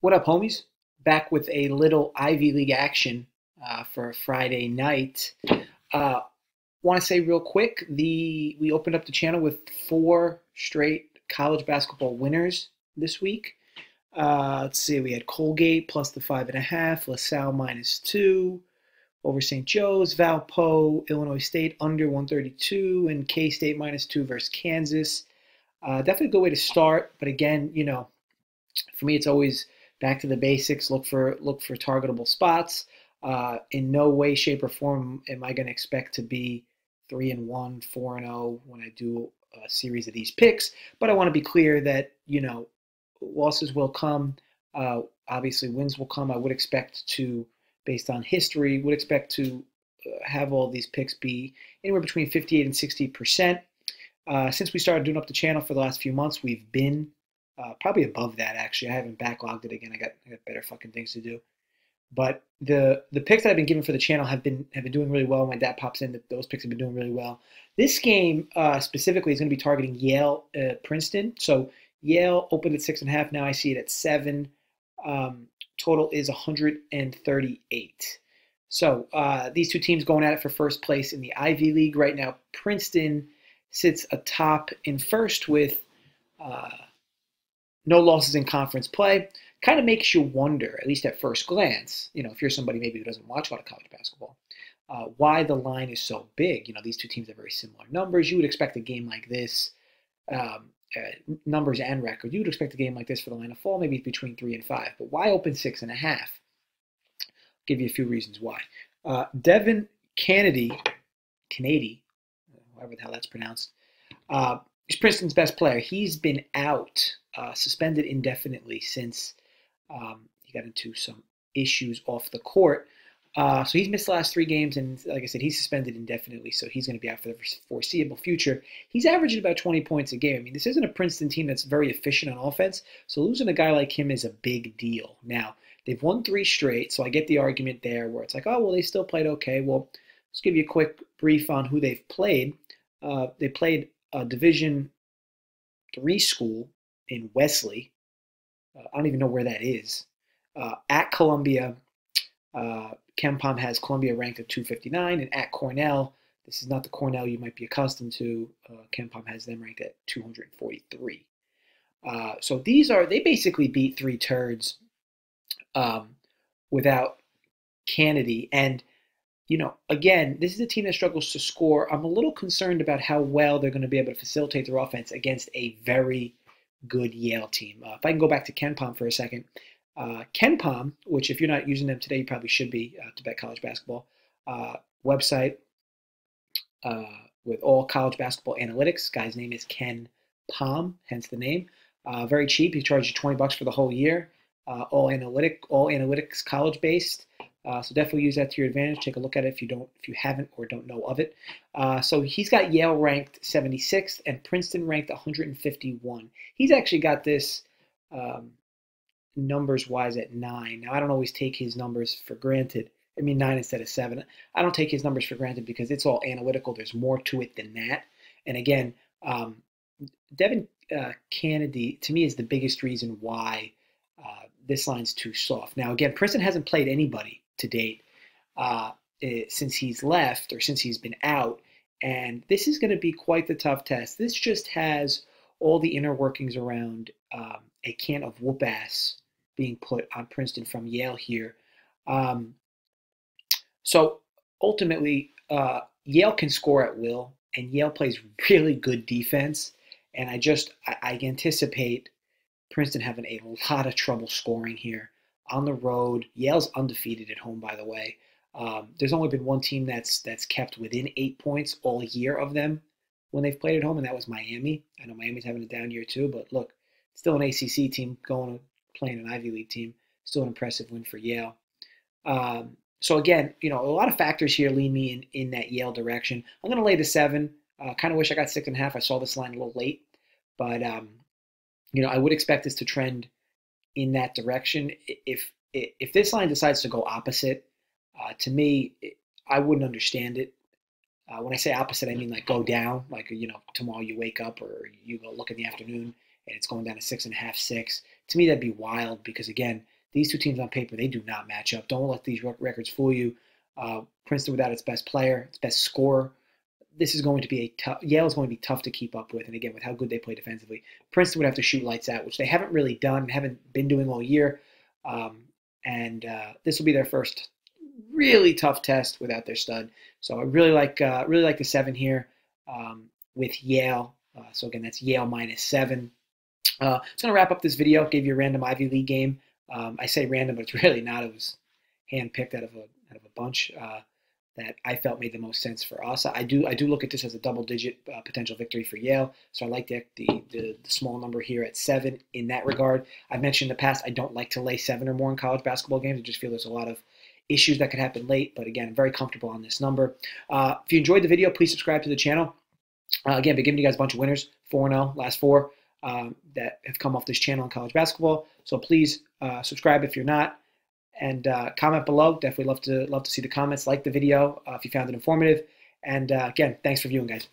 What up, homies? Back with a little Ivy League action for a Friday night. Uh, Want to say real quick, we opened up the channel with 4 straight college basketball winners this week. Let's see, we had Colgate plus the 5.5, LaSalle -2 over St. Joe's, Valpo, Illinois State under 132, and K-State -2 versus Kansas. Definitely a good way to start, but again, for me, it's always back to the basics. Look for targetable spots. In no way, shape, or form am I going to expect to be 3-1, 4-0 when I do a series of these picks. But I want to be clear that losses will come. Obviously, wins will come. I would expect to, based on history, have all these picks be anywhere between 58 and 60%. Since we started doing up the channel for the last few months, we've been probably above that, actually. I haven't backlogged it again. I got better fucking things to do. But the picks that I've been given for the channel have been doing really well. My dad pops in that those picks have been doing really well. This game specifically is going to be targeting Yale, Princeton. So Yale opened at 6.5. Now I see it at 7. Total is 138. So these two teams going at it for first place in the Ivy League right now. Princeton sits atop in first with no losses in conference play. Kind of makes you wonder, at least at first glance, if you're somebody maybe who doesn't watch a lot of college basketball, why the line is so big. These two teams have very similar numbers. You would expect a game like this, numbers and record, you would expect a game like this for the line to fall maybe between 3 and 5. But why open 6.5? I'll give you a few reasons why. Devin Kennedy, however the hell that's pronounced, is Princeton's best player. He's been out, suspended indefinitely since he got into some issues off the court. So he's missed the last 3 games, and like I said, he's suspended indefinitely, so he's going to be out for the foreseeable future. He's averaging about 20 points a game. I mean, this isn't a Princeton team that's very efficient on offense, so losing a guy like him is a big deal. Now, they've won 3 straight, so I get the argument there where it's like, oh, well, they still played okay. Well, let's give you a quick brief on who they've played. They played a Division III school in Wesley. I don't even know where that is. At Columbia, KenPom has Columbia ranked at 259, and at Cornell, this is not the Cornell you might be accustomed to. KenPom has them ranked at 243. So they basically beat 3 turds without Kennedy. And again, this is a team that struggles to score. I'm a little concerned about how well they're going to be able to facilitate their offense against a very good Yale team. If I can go back to KenPom for a second. KenPom, which if you're not using them today, you probably should be to bet college basketball, website with all college basketball analytics. Guy's name is Ken Palm, hence the name. Very cheap. He charges you $20 for the whole year. All analytics college based. So definitely use that to your advantage. Take a look at it if you haven't or don't know of it. So he's got Yale ranked 76th and Princeton ranked 151. He's actually got this numbers wise at 9. Now I don't always take his numbers for granted. I mean 9 instead of 7. I don't take his numbers for granted because it's all analytical. There's more to it than that. And again, Devin Kennedy to me is the biggest reason why this line's too soft. Now again, Princeton hasn't played anybody to date since he's left or since he's been out, and this is going to be quite the tough test. This just has all the inner workings around a can of whoop ass being put on Princeton from Yale here. So ultimately, Yale can score at will, and Yale plays really good defense, and I anticipate Princeton having a lot of trouble scoring here on the road. Yale's undefeated at home, by the way. There's only been one team that's kept within 8 points all year of them when they've played at home, and that was Miami. I know Miami's having a down year too, but look, still an ACC team playing an Ivy League team. Still an impressive win for Yale. So again, a lot of factors here lean me in that Yale direction. I'm going to lay the 7. Kind of wish I got 6.5. I saw this line a little late, but I would expect this to trend in that direction. If this line decides to go opposite, to me, I wouldn't understand it. When I say opposite, I mean like go down, like tomorrow you wake up or you go look in the afternoon and it's going down to 6.5, 6. To me, that'd be wild because, again, these two teams on paper, they do not match up. Don't let these records fool you. Princeton without its best player, its best scorer. This is going to be Yale is going to be tough to keep up with. And again, with how good they play defensively, Princeton would have to shoot lights out, which they haven't really done, haven't been doing all year. This will be their first really tough test without their stud. So I really like the 7 here with Yale. So again, that's Yale -7. It's going to wrap up this video. Gave you a random Ivy League game. I say random, but it's really not. It was handpicked out of a bunch that I felt made the most sense for us. I do look at this as a double-digit potential victory for Yale. So I like the small number here at 7 in that regard. I've mentioned in the past I don't like to lay 7 or more in college basketball games. I just feel there's a lot of issues that could happen late. But again, I'm very comfortable on this number. If you enjoyed the video, please subscribe to the channel. Again, been giving you guys a bunch of winners, 4-0, last 4 that have come off this channel in college basketball. So please subscribe if you're not. And comment below. Definitely love to see the comments. Like the video if you found it informative. And again, thanks for viewing, guys.